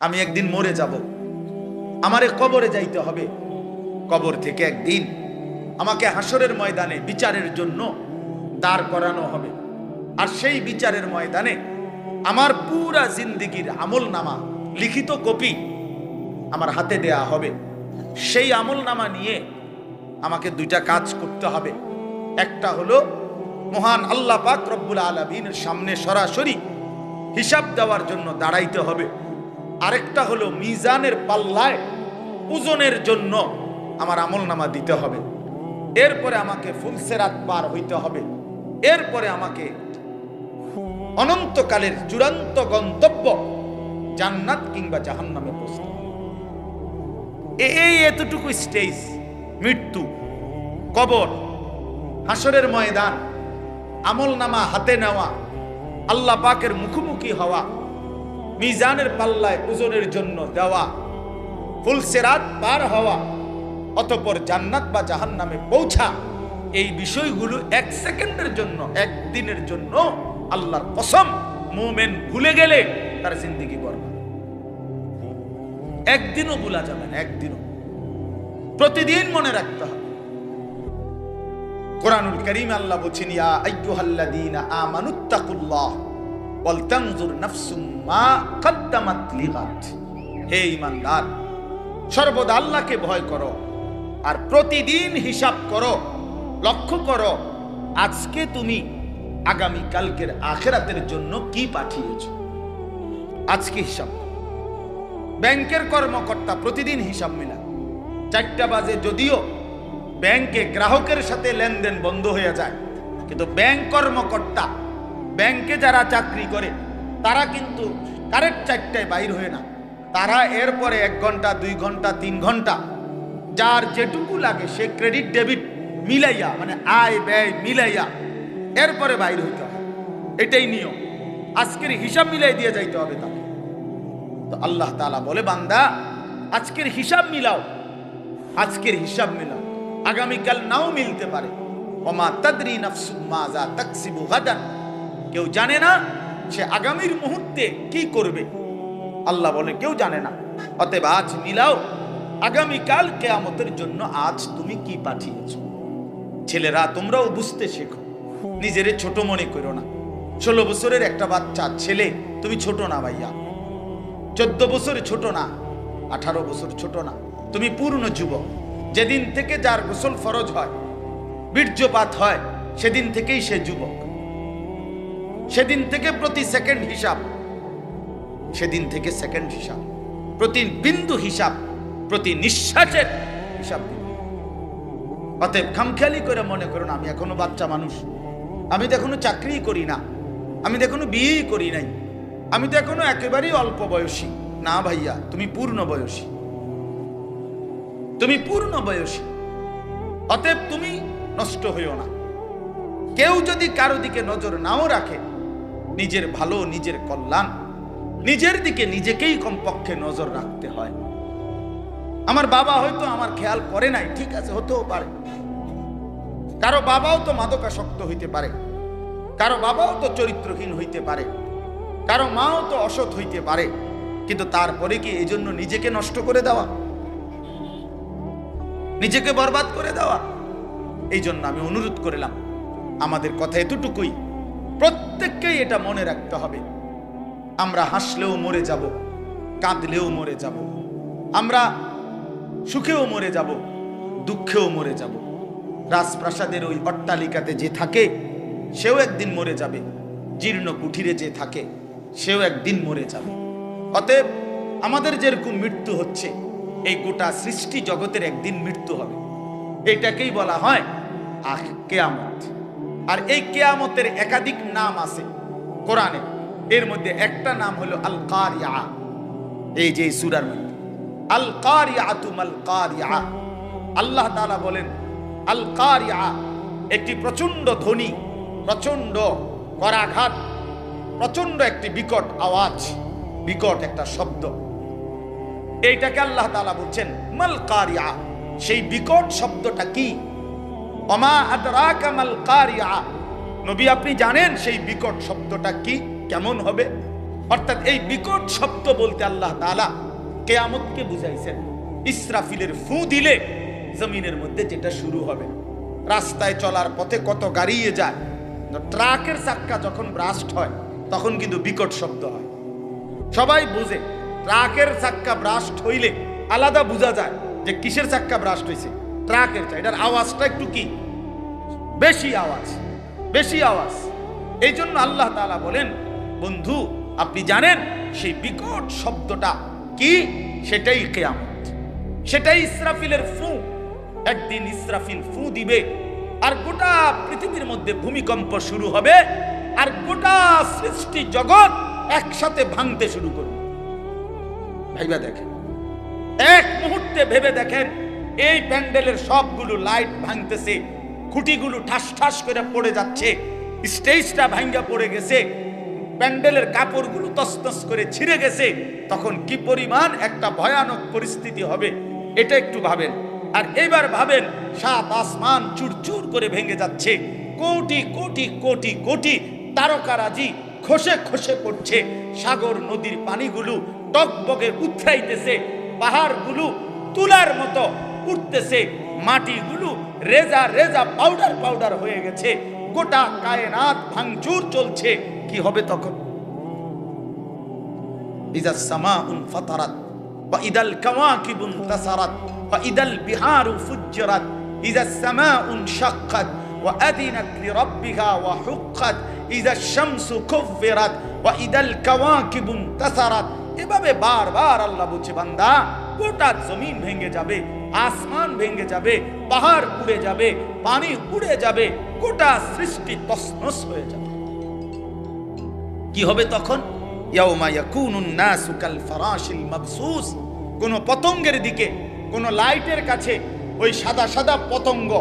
আমি একদিন মরে যাব, আমারে কবরে যাইতে হবে। কবর থেকে একদিন আমাকে হাসরের ময়দানে বিচারের জন্য দাঁড় করানো হবে। আর সেই বিচারের ময়দানে আমার পুরা জিন্দেগির আমল নামা লিখিত কপি আমার হাতে দেয়া হবে। সেই আমল নামা নিয়ে আমাকে দুইটা কাজ করতে হবে। একটা হলো মহান আল্লাহ পাক রব্বুল আলামিনের সামনে সরাসরি হিসাব দেওয়ার জন্য দাঁড়াইতে হবে। আরেকটা হলো মিজানের পাল্লায় ওজনের জন্য আমার আমল নামা দিতে হবে। এরপরে আমাকে ফুলসেরাত পার হইতে হবে। এরপরে আমাকে অনন্তকালের চূড়ান্ত গন্তব্য জান্নাত কিংবা জাহান্নামে পৌঁছতে হবে। এই এতটুকু স্টেজ, মৃত্যু, কবর, হাসরের ময়দান, আমল নামা হাতে নেওয়া, আল্লাহ পাকের মুখোমুখি হওয়া, মিজানের পাল্লায় ওজনের জন্য দেওয়া, ফুলসেরাত পার হওয়া, অতঃপর জান্নাত বা জাহান্নামে পৌঁছা, এই বিষয়গুলো এক সেকেন্ডের জন্য, একদিনের জন্য আল্লাহর কসম মুমিন ভুলে গেলে তার জিন্দেগি বরবাদ। একদিনও ভুলা যাবে না, একদিনও, প্রতিদিন মনে রাখতে হবে। কোরআনুল কারীমে আল্লাহ বলেছেন, ইয়া আইয়ুহাল্লাযীনা আমানুত্তাকুল্লাহ ওয়াল তানজুর নাফসুম মা কদ্দামাত লিগাদ। হে ঈমানদার, সর্বদা আল্লাহকে ভয় করো আর প্রতিদিন হিসাব করো, লক্ষ্য করো আজকে তুমি আগামী কালকের আখিরাতের জন্য কি পাঠিয়েছো। আজকে হিসাব। ব্যাংকের কর্মকর্তা প্রতিদিন হিসাব মিলা। 4টা বাজে যদিও ব্যাংকে গ্রাহকের সাথে লেনদেন বন্ধ হয়ে যায়, কিন্তু ব্যাংক কর্মকর্তা, ব্যাংকে যারা চাকরি করে তারা কিন্তু কারেক্ট 4টায় বাইর হয়ে না। তারা এরপরে 1 ঘন্টা, 2 ঘন্টা, 3 ঘন্টা যার যেটুকু লাগে সে ক্রেডিট ডেবিট মিলাইয়া, মানে আয় ব্যয় মিলাইয়া এরপরে বাইর হইতে হবে। এটাই নিয়ম। আজকের হিসাব মিলাই দিয়ে যাইতে হবে তাকে। তো আল্লাহ তাআলা বলে, বান্দা আজকের হিসাব মিলাও, আজকের হিসাব মিলাও, আগামীকাল নাও মিলতে পারে। ওমা তাদরি নাফসুম মাজা তাকসিবু গাদান। কেউ জানে না সে আগামীর মুহূর্তে কি করবে। আল্লাহ বলে কেউ জানে না। অতএব আজ মিলাও, আগামীকাল কিয়ামতের জন্য আজ তুমি কি পাঠিয়েছো। ছেলেরা তোমরাও বুঝতে শেখো, নিজেরে ছোট মনে করো না। 16 বছরের একটা বাচ্চা ছেলে, তুমি ছোট না ভাইয়া। 14 বছর ছোট না, 18 বছর ছোট না, তুমি পূর্ণ যুবক। যেদিন থেকে যার গোসল ফরজ হয়, বীর্যপাত হয়, সেদিন থেকেই সে যুবক। সেদিন থেকে প্রতি সেকেন্ড হিসাব, সেদিন থেকে সেকেন্ড হিসাব, প্রতি বিন্দু হিসাব, প্রতি নিঃশ্বাসের হিসাব। অতএব খামখেয়ালি করে মনে করুন আমি এখনো বাচ্চা মানুষ, আমি তো এখনো চাকরি করি না, আমি তো এখনো বিয়েই করি নাই, আমি তো এখনো একেবারেই অল্প বয়সী। না ভাইয়া, তুমি পূর্ণ বয়সী, তুমি পূর্ণ বয়সী। অতএব তুমি নষ্ট হইও না। কেউ যদি কারো দিকে নজর নাও রাখে, নিজের ভালো, নিজের কল্যাণ, নিজের দিকে নিজেকেই কমপক্ষে নজর রাখতে হয়। আমার বাবা হয়তো আমার খেয়াল করে নাই, ঠিক আছে, হতেও পারে। কারো বাবাও তো মাদকাসক্ত হইতে পারে, কারো বাবাও তো চরিত্রহীন হইতে পারে, কারো মাও তো অসৎ হইতে পারে। কিন্তু তারপরে কি এই জন্য নিজেকে নষ্ট করে দেওয়া, নিজেকে বরবাদ করে দেওয়া? এই জন্য আমি অনুরোধ করলাম, আমাদের কথা এতটুকুই, প্রত্যেককেই এটা মনে রাখতে হবে। আমরা হাসলেও মরে যাব, কাঁদলেও মরে যাব, আমরা সুখেও মরে যাব, দুঃখেও মরে যাব। রাজপ্রাসাদের ওই অট্টালিকাতে যে থাকে সেও একদিন মরে যাবে, জীর্ণ কুঠিরে যে থাকে সেও একদিন মরে যাবে। অতএব আমাদের যেরকম মৃত্যু হচ্ছে, এই গোটা সৃষ্টি জগতের একদিন মৃত্যু হবে। এটাকেই বলা হয় কিয়ামত। আর এই কিয়ামতের একাধিক নাম আছে কোরআনে। এর মধ্যে একটা নাম হলো আল কারিয়া। এই যে সূরার মধ্যে আল কারিয়াতু মাল কারিয়া, আল্লাহ তাআলা বলেন আল কারিয়া একটি প্রচন্ড ধ্বনি, প্রচন্ড করাঘাত, প্রচন্ড একটি বিকট আওয়াজ, বিকট একটা শব্দ। এইটাকে আল্লাহ তাআলা বলছেন মাল কারিয়া। সেই বিকট শব্দটা কি? ওমা আদরাকা মাল কারিয়া। নবী আপনি জানেন সেই বিকট শব্দটা কি, কেমন হবে? অর্থাৎ এই বিকট শব্দ বলতে আল্লাহ তাআলা কিয়ামতকে বুঝাইছেন। ইসরাফিলের ফু দিলে জমিনের মধ্যে যেটা শুরু হবে, রাস্তায় চলার পথে কত গাড়িয়ে যায়, ট্রাকের চাক্কা যখন ব্রাস্ট হয় তখন কিন্তু বিকট শব্দ হয়। সবাই বুঝে ট্রাকের চাক্কা ব্রাস্ট হইলে আলাদা বোঝা যায় যে কিসের চাক্কা ব্রাস্ট হয়েছে, ট্রাকের চাই, এটার আওয়াজটা একটু কি বেশি আওয়াজ, বেশি আওয়াজ। এই জন্য আল্লাহ তাআলা বলেন, বন্ধু আপনি জানেন সেই বিকট শব্দটা কি? সেটাই কিয়ামত, সেটাই ইসরাফিলের ফু। একদিন ইসরাফিল ফু দিবে আর গোটা পৃথিবীর মধ্যে ভূমিকম্প শুরু হবে, আর গোটা সৃষ্টি জগৎ একসাথে ভাঙতে শুরু করবে। ভাইবা দেখেন, এক মুহূর্তে ভেবে দেখেন, এই প্যান্ডেলের সবগুলো লাইট ভাঙতেছে, খুঁটিগুলো ঠাস ঠাস করে পড়ে যাচ্ছে, স্টেজটা ভাঙ্গা পড়ে গেছে, প্যান্ডেলের কাপড়গুলো তছনছ করে ছিঁড়ে গেছে, তখন কি পরিমাণ একটা ভয়ানক পরিস্থিতি হবে এটা একটু ভাবেন। আর এবার ভাবেন, সাত আসমান চুরচুর করে ভেঙে যাচ্ছে, কোটি কোটি কোটি কোটি তারকারাজি খসে খসে পড়ছে, সাগর নদীর পানিগুলো টকবগে উথরাইতেছে, পাহাড়গুলো তুলার মতো উঠতেছে, মাটিগুলো রেজা রেজা পাউডার পাউডার হয়ে গেছে, গোটা কায়নাত ভাঙচুর চলছে। কি হবে তখন? ইযাস সামাউন ফাতারাত ওয়া ইদাল কাওয়াকিবুন তাসারাত ওয়া ইদাল বিহারু ফুজ্জিরাত ইযাস সামাউন শাক্কাত ওয়া আদিনাত লিরাব্বিহা ওয়া হুক্কাত ইযাস শামসু কুফিরাত ওয়া ইদাল কাওয়াকিবুন তাসারাত। এভাবে বারবার আল্লাহ বলছে, বান্দা গোটা জমিন ভেঙে যাবে, আসমান ভেঙে যাবে, পাহাড় উড়ে যাবে, পানি উড়ে যাবে, গোটা সৃষ্টি তছনছ হয়ে যাবে। কি হবে তখন? ইয়াউমা ইয়াকুনুন নাসু কাল ফারাশিল মাবসুস। কোন পতঙ্গের দিকে, কোন লাইটের কাছে ওই সাদা সাদা পতঙ্গ,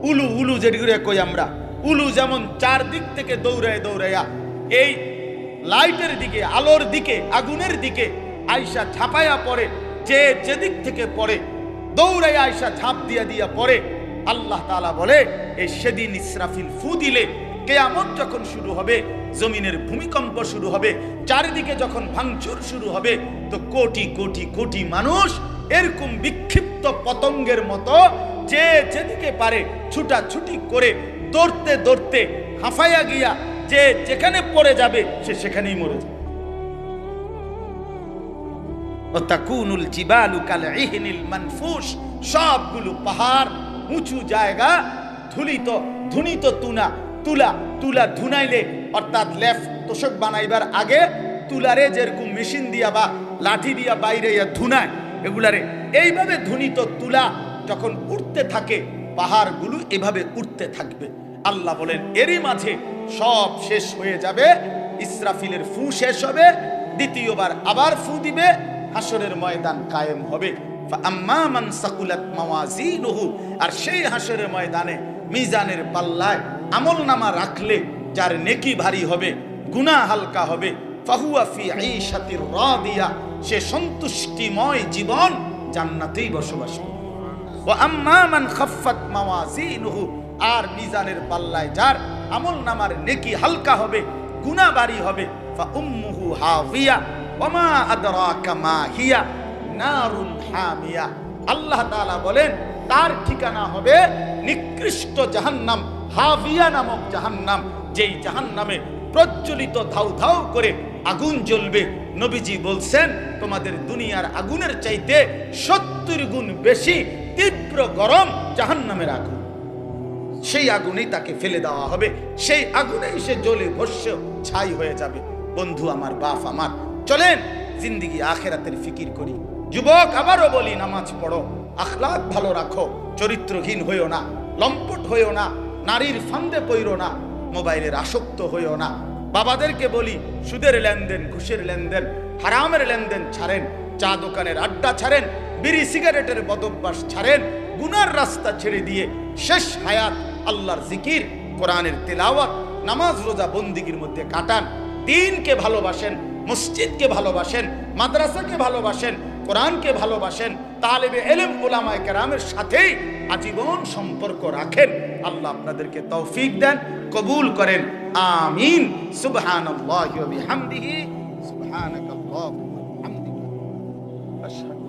উলু উলু যেগুলো কই আমরা, উলু যেমন চারদিক থেকে দৌড়ায় দৌড়াইয়া এই লাইটের দিকে, আলোর দিকে, আগুনের দিকে আয়সা ঝাঁপাইয়া পড়ে, যে যেদিক থেকে পড়ে দৌড়াইয়া আয়সা ঝাঁপ দিয়া দিয়া পড়ে। আল্লাহ তাআলা বলে, এই সেদিন ইসরাফিল ফু দিলে কিয়ামত যখন শুরু হবে, জমিনের ভূমিকম্প শুরু হবে, চারিদিকে যখন ভাঙচুর শুরু হবে, তো কোটি কোটি কোটি মানুষ এরকম বিক্ষিপ্ত পতঙ্গের মতো যে যেদিকে পারে ছুটাছুটি করে দৌড়তে দৌড়তে হাঁফাইয়া গিয়া যে যেখানে পড়ে যাবে সে সেখানেই মরে যাবে। ওয়াতাকুনুল জিবালু কালইহনিল মানফুশ। সবগুলো পাহাড়, উঁচু জায়গা ধুলিত ধুনিত তুলা তুলা ধুনাইলে, অর্থাৎ লেফ তোষক বানাইবার আগে তুলারে যেরকম মেশিন দিয়া বা লাঠি দিয়া বাইরে ধুনায়, এগুলারে এইভাবে ধুনিত তুলা যখন উঠতে থাকে, পাহাড়গুলো এভাবে উঠতে থাকবে। আল্লাহ বলেন, এরই মাঝে সব শেষ হয়ে যাবে, ইসরাফিলের ফু শেষ হবে, দ্বিতীয়বার আবার ফু দিবে, হাসরের ময়দান কায়েম হবে। ফাআম্মা মান সাকুলাত মাওয়াজিনুহু। আর সেই হাসরের ময়দানে মিজানের পাল্লায় আমলনামা রাখলে যার নেকি ভারী হবে, গুনাহ হালকা হবে, ফাহুয়া ফি ঈশাতির রাদিয়া। সে সন্তুষ্টিময় জীবন জান্নাতেই বসবাস করবে। ওয়া আম্মা মান খাফফাত মাওয়াজিনুহু। আর মিজানের পাল্লায় যার আমলনামার নেকি হালকা হবে, গুনাহ ভারী হবে, ফা উম্মুহু হাভিয়া ওয়া মা আদরাকা মা হিয়া নারুন হামিয়া। আল্লাহ তাআলা বলেন, তার ঠিকানা হবে নিকৃষ্ট জাহান্নাম, হাভিয়া নামক জাহান্নাম, যেই জাহান্নামে প্রজ্বলিত ধাউ ধাউ করে আগুন জ্বলবে। নবীজি বলছেন, তোমাদের দুনিয়ার আগুনের চাইতে 70 গুণ বেশি তীব্র গরম জাহান্নামের আগুন। সেই আগুনেই তাকে ফেলে দেওয়া হবে, সেই আগুনেই সে জ্বলে ভস্ম ছাই হয়ে যাবে। বন্ধু আমার, বাপ আমার, চলেন জিন্দেগি আখিরাতের ফিকির করি। যুবক, আবারও বলি, নামাজ পড়ো, আখলাক ভালো রাখো, চরিত্রহীন হইও না, লম্পট হইও না, নারীর ফান্দে পইরো না, মোবাইলের আসক্ত হইও না। বাবাদেরকে বলি, সুদের লেনদেন, ঘুষের লেনদেন, হারামের লেনদেন ছাড়েন, চা দোকানের আড্ডা ছাড়েন, বিড়ি সিগারেটের বদভ্যাস ছাড়েন, গুনার রাস্তা ছেড়ে দিয়ে শেষ হায়াত আল্লাহর জিকির, কোরআনের তেলাওয়াত, নামাজ রোজা বন্দিগির মধ্যে কাটান। দ্বীনকে ভালোবাসেন, মসজিদকে ভালোবাসেন, মাদ্রাসাকে ভালোবাসেন, কোরআনকে ভালোবাসেন, তালেবে ইলম উলামায়ে কেরামের সাথেই আজীবন সম্পর্ক রাখেন। আল্লাহ আপনাদেরকে তৌফিক দেন, কবুল করেন, আমিন। সুবহানাল্লাহি ওয়া বিহামদিহি। সুবহানাকাল্লাহুম্মা ওয়া বিহামদিকা আশহাদু